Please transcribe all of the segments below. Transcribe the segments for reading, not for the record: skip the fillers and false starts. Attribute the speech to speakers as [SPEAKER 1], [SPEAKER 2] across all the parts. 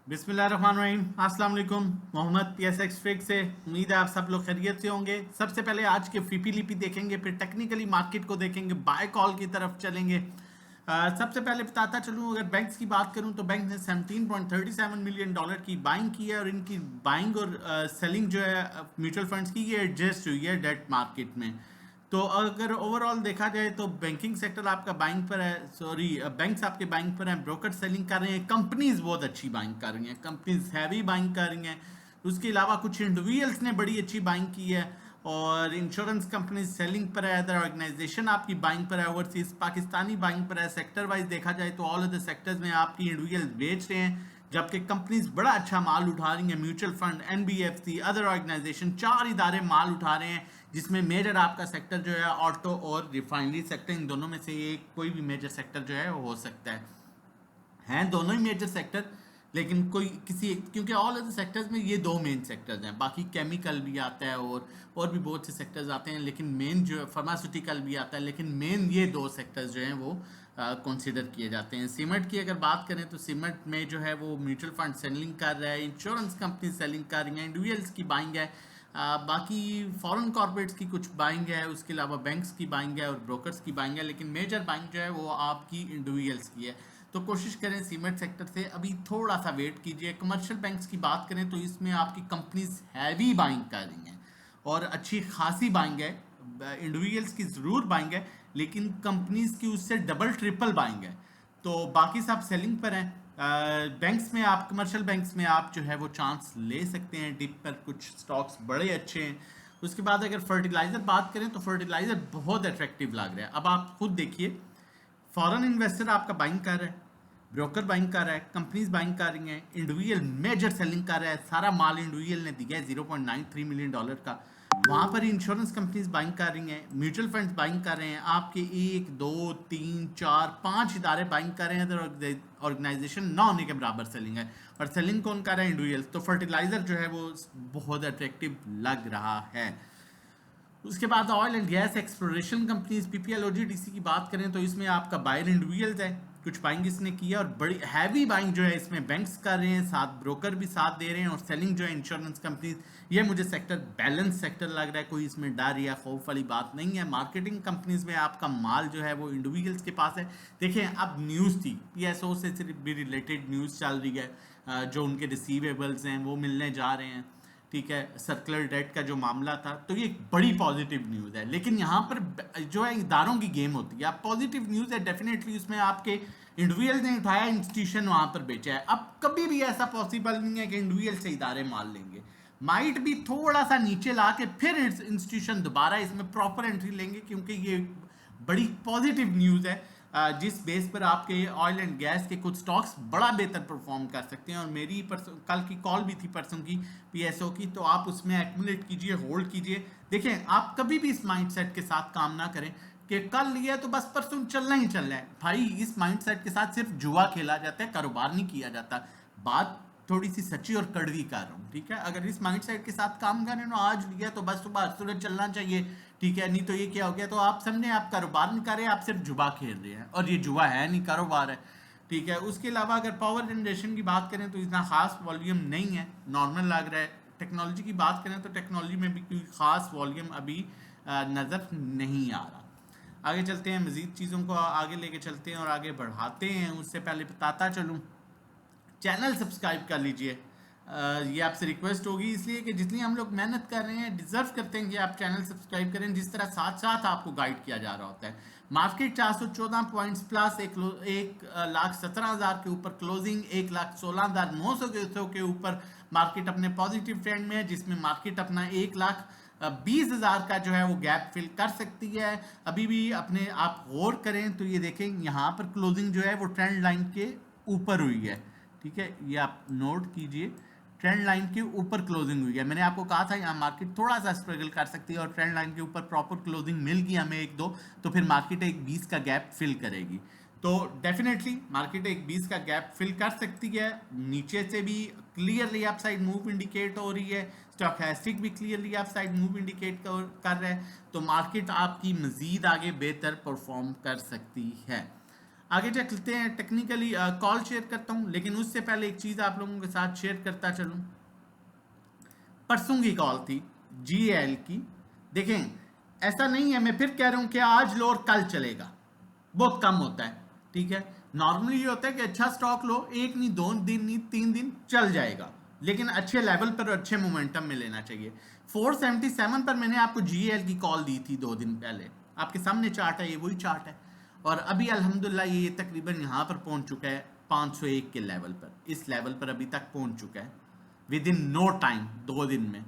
[SPEAKER 1] बिस्मिल्लाहिर्रहमानिर्रहीम। अस्सलाम वालेकुम। मोहम्मद PSX ट्रिक से उम्मीद है आप सब लोग खैरियत से होंगे। सबसे पहले आज के फीपी लिपि देखेंगे, फिर टेक्निकली मार्केट को देखेंगे, बाय कॉल की तरफ चलेंगे। सबसे पहले बताता चलूँ, अगर बैंक्स की बात करूँ तो बैंक ने $17.37 मिलियन की बाइंग की है और इनकी बाइंग और सेलिंग जो है म्यूचुअल फंड्स की, ये एडजस्ट हुई है डेट मार्केट में। तो अगर ओवरऑल देखा जाए तो बैंकिंग सेक्टर आपका बाइंग पर है, सॉरी बैंक्स आपके बाइंग पर हैं, ब्रोकर सेलिंग कर रहे हैं, कंपनीज बहुत अच्छी बाइंग कर रही हैं, कंपनीज हैवी बाइंग कर रही हैं। उसके अलावा कुछ इंडिविजुअल्स ने बड़ी अच्छी बाइंग की है और इंश्योरेंस कंपनीज सेलिंग पर है, अदर ऑर्गेनाइजेशन आपकी बाइंग पर है, ओवरसीज पाकिस्तानी बाइंग पर है। सेक्टर वाइज देखा जाए तो ऑल अदर सेक्टर्स में आपकी इंडिविजुअल बेच रहे हैं, जबकि कंपनीज बड़ा अच्छा माल उठा रही हैं। Mutual fund, NBFC, other organisation, 4 इदारे माल उठा रहे हैं, जिसमें मेजर आपका सेक्टर जो है ऑटो और रिफाइनरी सेक्टर, इन दोनों में से एक कोई भी मेजर सेक्टर जो है वो हो सकता है। हैं दोनों ही मेजर सेक्टर, लेकिन कोई किसी क्योंकि ऑल अदर सेक्टर्स में ये दो मेन सेक्टर्स हैं, बाकी केमिकल भी आता है और भी बहुत से सेक्टर्स आते हैं, लेकिन मेन जो है फार्मास्यूटिकल भी आता है, लेकिन मेन ये दो सेक्टर्स जो हैं वो कंसीडर किए जाते हैं। सीमेंट की अगर बात करें तो सीमेंट में जो है वो म्यूचुअल फंड सेलिंग कर रहा है, इंश्योरेंस कंपनी सेलिंग कर रही हैं, इंडिविजुअल्स की बाइंग है, बाकी फॉरेन कॉर्पोरेट्स की कुछ बाइंग है, उसके अलावा बैंक्स की बाइंग है और ब्रोकर्स की बाइंग है, लेकिन मेजर बाइंग जो है वो आपकी इंडिविजुअल्स की है। तो कोशिश करें सीमेंट सेक्टर से अभी थोड़ा सा वेट कीजिए। कमर्शियल बैंक्स की बात करें तो इसमें आपकी कंपनीज हैवी बाइंग कर रही हैं और अच्छी खासी बाइंग है। इंडिविजुअल्स की ज़रूर बाइंग है, लेकिन कंपनीज की उससे डबल ट्रिपल बाइंग है। तो बाकी सब सेलिंग पर हैं। बैंक्स में आप, कमर्शियल बैंक्स में आप जो है वो चांस ले सकते हैं, डिप पर कुछ स्टॉक्स बड़े अच्छे हैं। उसके बाद अगर फर्टिलाइज़र बात करें तो फर्टिलाइज़र बहुत अट्रैक्टिव लग रहा है। अब आप खुद देखिए, फॉरेन इन्वेस्टर आपका बाइंग कर रहा है, ब्रोकर बाइंग कर रहा है, कंपनीज बाइंग कर रही हैं, इंडिविजुअल मेजर सेलिंग कर रहा है, सारा माल इंडिविजुअल ने दिया है $0.93 मिलियन का। वहां पर इंश्योरेंस कंपनीज बाइंग कर रही हैं, म्यूचुअल फंड्स बाइंग कर रहे हैं, आपके 1 2 3 4 5 इदारे बाइंग कर रहे हैं, अदर ऑर्गेनाइजेशन ना होने के बराबर सेलिंग है। और सेलिंग कौन कर रहा है? इंडिविजुअल। तो फर्टिलाइजर जो है वो बहुत अट्रैक्टिव लग रहा है। उसके बाद oil and gas exploration companies, PPL OGDC की बात करें तो इसमें आपका बायर इंडिविजुअल्स है, कुछ बाइंग इसने किया और बड़ी हैवी बाइंग जो है इसमें बैंक्स कर रहे हैं, साथ ब्रोकर भी साथ दे रहे हैं, और सेलिंग जो है इंश्योरेंस कंपनीज। ये मुझे सेक्टर बैलेंस सेक्टर लग रहा है, कोई इसमें डर या खौफ वाली बात नहीं है। मार्केटिंग कंपनीज में आपका माल जो है वो इंडिविजुअल्स के पास है। देखें, अब न्यूज़ थी, PSO से भी रिलेटेड न्यूज़ चल रही है, जो उनके रिसीवेबल्स हैं वो मिलने जा रहे हैं, ठीक है, सर्कुलर डेट का जो मामला था, तो ये एक बड़ी पॉजिटिव न्यूज़ है। लेकिन यहाँ पर जो है इदारों की गेम होती है। अब पॉजिटिव न्यूज़ है डेफिनेटली, उसमें आपके इंडिविजुअल ने उठाया, इंस्टीट्यूशन वहाँ पर बेचा है। अब कभी भी ऐसा पॉसिबल नहीं है कि इंडिविजुअल से इदारे माल लेंगे, माइट भी थोड़ा सा नीचे ला के फिर इंस्टीट्यूशन दोबारा इसमें प्रॉपर एंट्री लेंगे, क्योंकि ये बड़ी पॉजिटिव न्यूज़ है, जिस बेस पर आपके ऑयल एंड गैस के कुछ स्टॉक्स बड़ा बेहतर परफॉर्म कर सकते हैं। और मेरी कल की कॉल भी थी परसों की PSO की, तो आप उसमें एक्यूमुलेट कीजिए, होल्ड कीजिए। देखें, आप कभी भी इस माइंडसेट के साथ काम ना करें कि कल लिया तो बस परसों चलना ही चलना है। भाई, इस माइंडसेट के साथ सिर्फ जुआ खेला जाता है, कारोबार नहीं किया जाता। बात थोड़ी सी सच्ची और कड़वी कर रहा हूँ, ठीक है। अगर इस माइंडसेट के साथ काम करें ना, आज लिया तो बस सुबह सूरज चलना चाहिए, ठीक है, नहीं तो ये क्या हो गया, तो आप समझे आप कारोबार नहीं कर रहे, आप सिर्फ जुआ खेल रहे हैं, और ये जुआ है नहीं, कारोबार है, ठीक है। उसके अलावा अगर पावर जनरेशन की बात करें तो इतना खास वॉल्यूम नहीं है, नॉर्मल लग रहा है। टेक्नोलॉजी की बात करें तो टेक्नोलॉजी में भी कोई खास वॉल्यूम अभी नज़र नहीं आ रहा। आगे चलते हैं, मज़ीद चीज़ों को आगे लेके चलते हैं और आगे बढ़ाते हैं। उससे पहले बताता चलूँ, चैनल सब्सक्राइब कर लीजिए। ये आपसे रिक्वेस्ट होगी, इसलिए कि जितनी हम लोग मेहनत कर रहे हैं, डिजर्व करते हैं कि आप चैनल सब्सक्राइब करें, जिस तरह साथ साथ आपको गाइड किया जा रहा होता है। मार्केट 414 पॉइंट्स प्लस, 1,17,000 के ऊपर क्लोजिंग, 1,16,900 के ऊपर मार्केट अपने पॉजिटिव ट्रेंड में है, जिसमें मार्केट अपना 1,20,000 का जो है वो गैप फिल कर सकती है। अभी भी अपने आप गौर करें तो ये देखें, यहाँ पर क्लोजिंग जो है वो ट्रेंड लाइन के ऊपर हुई है, ठीक है, ये आप नोट कीजिए, ट्रेंड लाइन के ऊपर क्लोजिंग हुई है। मैंने आपको कहा था यहाँ मार्केट थोड़ा सा स्ट्रगल कर सकती है, और ट्रेंड लाइन के ऊपर प्रॉपर क्लोजिंग मिल गई हमें 1-2, तो फिर मार्केट 1,20 का गैप फिल करेगी। तो डेफिनेटली मार्केट 1,20 का गैप फिल कर सकती है। नीचे से भी क्लियरली अपसाइड मूव इंडिकेट हो रही है, स्टॉकेस्टिक भी क्लियरली अपसाइड मूव इंडिकेट कर रहा है, तो मार्केट आपकी मजीद आगे बेहतर परफॉर्म कर सकती है। आगे चलते हैं, टेक्निकली कॉल शेयर करता हूं, लेकिन उससे पहले एक चीज आप लोगों के साथ शेयर करता चलूं। परसों की कॉल थी GAL की। देखें, ऐसा नहीं है, मैं फिर कह रहा हूं कि आज लो और कल चलेगा, बहुत कम होता है, ठीक है। नॉर्मली ये होता है कि अच्छा स्टॉक लो, एक नहीं, 2 दिन नहीं, 3 दिन चल जाएगा, लेकिन अच्छे लेवल पर और अच्छे मोमेंटम में लेना चाहिए। 477 पर मैंने आपको GAL की कॉल दी थी 2 दिन पहले, आपके सामने चार्ट है, ये वही चार्ट है। और अभी अल्हम्दुलिल्लाह ये तकरीबन यहाँ पर पहुंच चुका है 501 के लेवल पर, इस लेवल पर अभी तक पहुंच चुका है विद इन नो टाइम, 2 दिन में।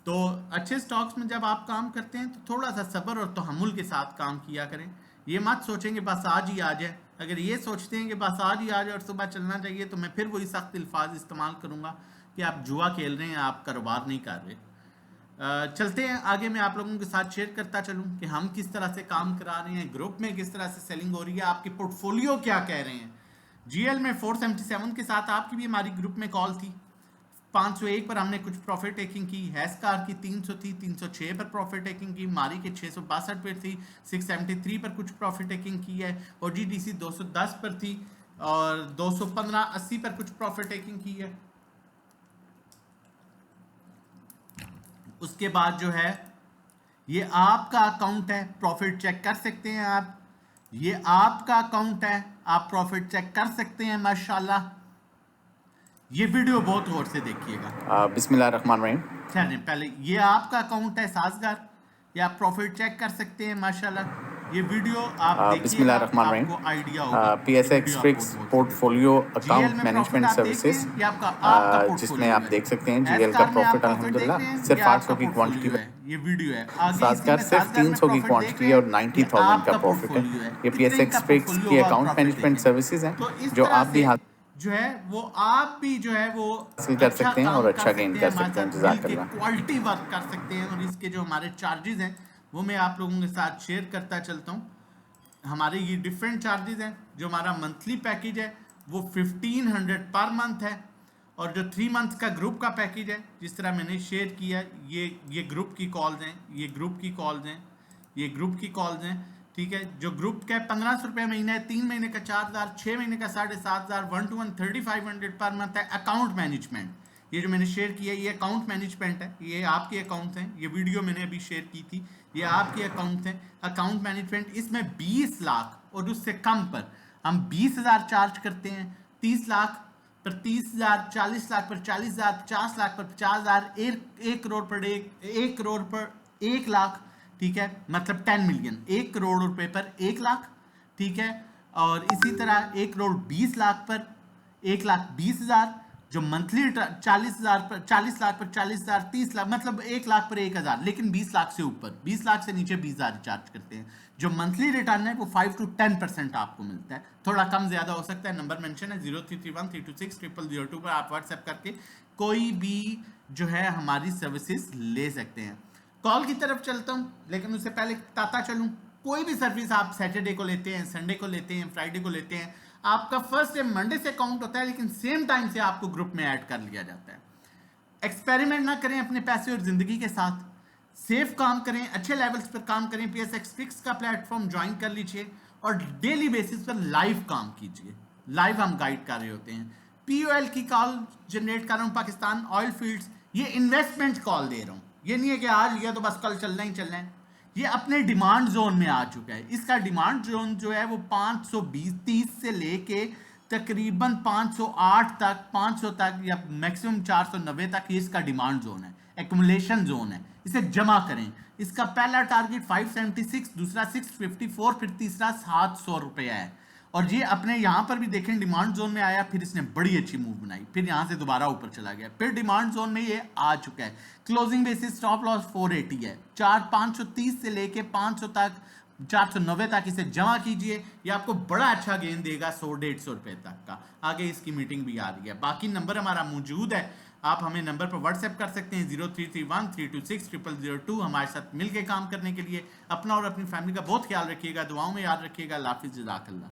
[SPEAKER 1] तो अच्छे स्टॉक्स में जब आप काम करते हैं तो थोड़ा सा सब्र और तहम्मुल के साथ काम किया करें। ये मत सोचेंगे बस आज ही आ जाए, अगर ये सोचते हैं कि बस आज ही आ जाए और सुबह चलना चाहिए, तो मैं फिर वही सख्त अल्फाज इस्तेमाल करूंगा कि आप जुआ खेल रहे हैं, आप कारोबार नहीं कर रहे। चलते हैं आगे, मैं आप लोगों के साथ शेयर करता चलूं कि हम किस तरह से काम करा रहे हैं, ग्रुप में किस तरह से सेलिंग हो रही है, आपके पोर्टफोलियो क्या कह रहे हैं। GL में 477 के साथ आपकी भी हमारी ग्रुप में कॉल थी। 501 पर हमने कुछ प्रॉफिट टेकिंग की, हैस्कार की 300 थी, 306 पर प्रॉफिट टेकिंग की, मारी के 662 पर थी, 673 पर कुछ प्रॉफिट टेकिंग की है, और GDC 210 पर थी, और 215.80 पर कुछ प्रॉफिट टेकिंग की है। उसके बाद जो है ये आपका अकाउंट है, प्रॉफिट चेक कर सकते हैं आप, ये आपका अकाउंट है, आप प्रॉफिट चेक कर सकते हैं माशाल्लाह। ये वीडियो बहुत गौर से देखिएगा।
[SPEAKER 2] बिस्मिल्लाहिर्रहमानिर्रहीम।
[SPEAKER 1] चलिए, पहले ये आपका अकाउंट है साजगार, ये आप प्रॉफिट चेक कर सकते हैं माशाल्लाह। ये वीडियो आप देखिएगा,
[SPEAKER 2] बिस्मिल्लाहिर्रहमानिर्रहीम।
[SPEAKER 1] आपको आइडिया होगा।
[SPEAKER 2] PSX Fix portfolio account management services,
[SPEAKER 1] ये आपका
[SPEAKER 2] जिसमें आप देख सकते हैं GL का प्रॉफिट अल्हम्दुलिल्लाह सिर्फ 800 की क्वांटिटी है,
[SPEAKER 1] ये वीडियो है।
[SPEAKER 2] साजगार सिर्फ 300 की क्वांटिटी है और 90,000 का प्रॉफिट है। ये PSX Fix की अकाउंट मैनेजमेंट सर्विसेज हैं जो आप भी
[SPEAKER 1] जो है वो आप भी जो है वो
[SPEAKER 2] हासिल कर सकते हैं और अच्छा गेन कर सकते हैं। जज़ाकल्लाह।
[SPEAKER 1] क्वालिटी वर्क कर सकते हैं। और इसके जो हमारे चार्जेस हैं वो मैं आप लोगों के साथ शेयर करता चलता हूँ। हमारे ये डिफरेंट चार्जेस हैं। जो हमारा मंथली पैकेज है वो 1500 पर मंथ है, और जो 3 मंथ का ग्रुप का पैकेज है, जिस तरह मैंने शेयर किया, ये ग्रुप की कॉल्स हैं, ये ग्रुप की कॉल्स हैं, ये ग्रुप की कॉल्स हैं, ठीक है। जो ग्रुप का 1500 रुपये महीना है, 3 महीने का 4000, 6 महीने का 7500, 1 to 1 3500 पर मंथ है। अकाउंट मैनेजमेंट, ये जो मैंने शेयर किया ये अकाउंट मैनेजमेंट है, ये आपके अकाउंट हैं। ये वीडियो मैंने अभी शेयर की थी, ये आपके अकाउंट हैं। अकाउंट मैनेजमेंट, इसमें 20 लाख और उससे कम पर हम 20,000 चार्ज करते हैं, 30 लाख पर 30,000, 40 लाख पर 40,000, 50 लाख पर 50,000, 1 करोड़ पर 1 करोड़ पर 1 लाख, ठीक है, मतलब 10 मिलियन, 1 करोड़ रुपए पर 1 लाख, ठीक है। और इसी तरह 1 करोड़ 20 लाख पर 1,20,000, जो मंथली 40,000 पर 40 लाख पर 40,000, 30 लाख, मतलब 1 लाख पर 1,000, लेकिन 20 लाख से ऊपर, 20 लाख से नीचे 20,000 चार्ज करते हैं। जो मंथली रिटर्न है वो 5 to 10% आपको मिलता है, थोड़ा कम ज्यादा हो सकता है। नंबर मेंशन है 033132600002 पर, आप व्हाट्सएप करके कोई भी जो है हमारी सर्विसेज ले सकते हैं। कॉल की तरफ चलता हूं, लेकिन उससे पहले बताता चलूं, कोई भी सर्विस आप सैटरडे को लेते हैं, संडे को लेते हैं, फ्राइडे को लेते हैं, आपका फर्स्ट डे मंडे से काउंट होता है, लेकिन सेम टाइम से आपको ग्रुप में ऐड कर लिया जाता है। एक्सपेरिमेंट ना करें अपने पैसे और जिंदगी के साथ, सेफ काम करें, अच्छे लेवल्स पर काम करें। PSX Fix का प्लेटफॉर्म ज्वाइन कर लीजिए और डेली बेसिस पर लाइव काम कीजिए। लाइव हम गाइड कर रहे होते हैं। POL की कॉल जनरेट कर रहा हूँ, पाकिस्तान ऑयल फील्ड्स, ये इन्वेस्टमेंट कॉल दे रहा हूँ। ये नहीं है कि आज लिया तो बस कल चलना ही चलना है। ये अपने डिमांड जोन में आ चुका है। इसका डिमांड जोन जो है वो 520-30 से लेके तकरीबन 508 तक, 500 तक, या मैक्सिमम 490 तक ये इसका डिमांड जोन है, एक्युमुलेशन जोन है। इसे जमा करें। इसका पहला टारगेट 576, दूसरा 654, फिर तीसरा 700 रुपया है। और ये अपने यहाँ पर भी देखें डिमांड जोन में आया, फिर इसने बड़ी अच्छी मूव बनाई, फिर यहाँ से दोबारा ऊपर चला गया, फिर डिमांड जोन में ये आ चुका है। क्लोजिंग बेसिस स्टॉप लॉस 480 है। 530 से लेके 500 तक, 490 तक इसे जमा कीजिए, ये आपको बड़ा अच्छा गेन देगा 100-150 रुपए तक का। आगे इसकी मीटिंग भी आ रही है। बाकी नंबर हमारा मौजूद है, आप हमें नंबर पर व्हाट्सएप कर सकते हैं 033132600002 हमारे साथ मिलकर काम करने के लिए। अपना और अपनी फैमिली का बहुत ख्याल रखिएगा, दुआओं में याद रखिएगा। अल्लाह हाफिज़, जज़ाकल्लाह।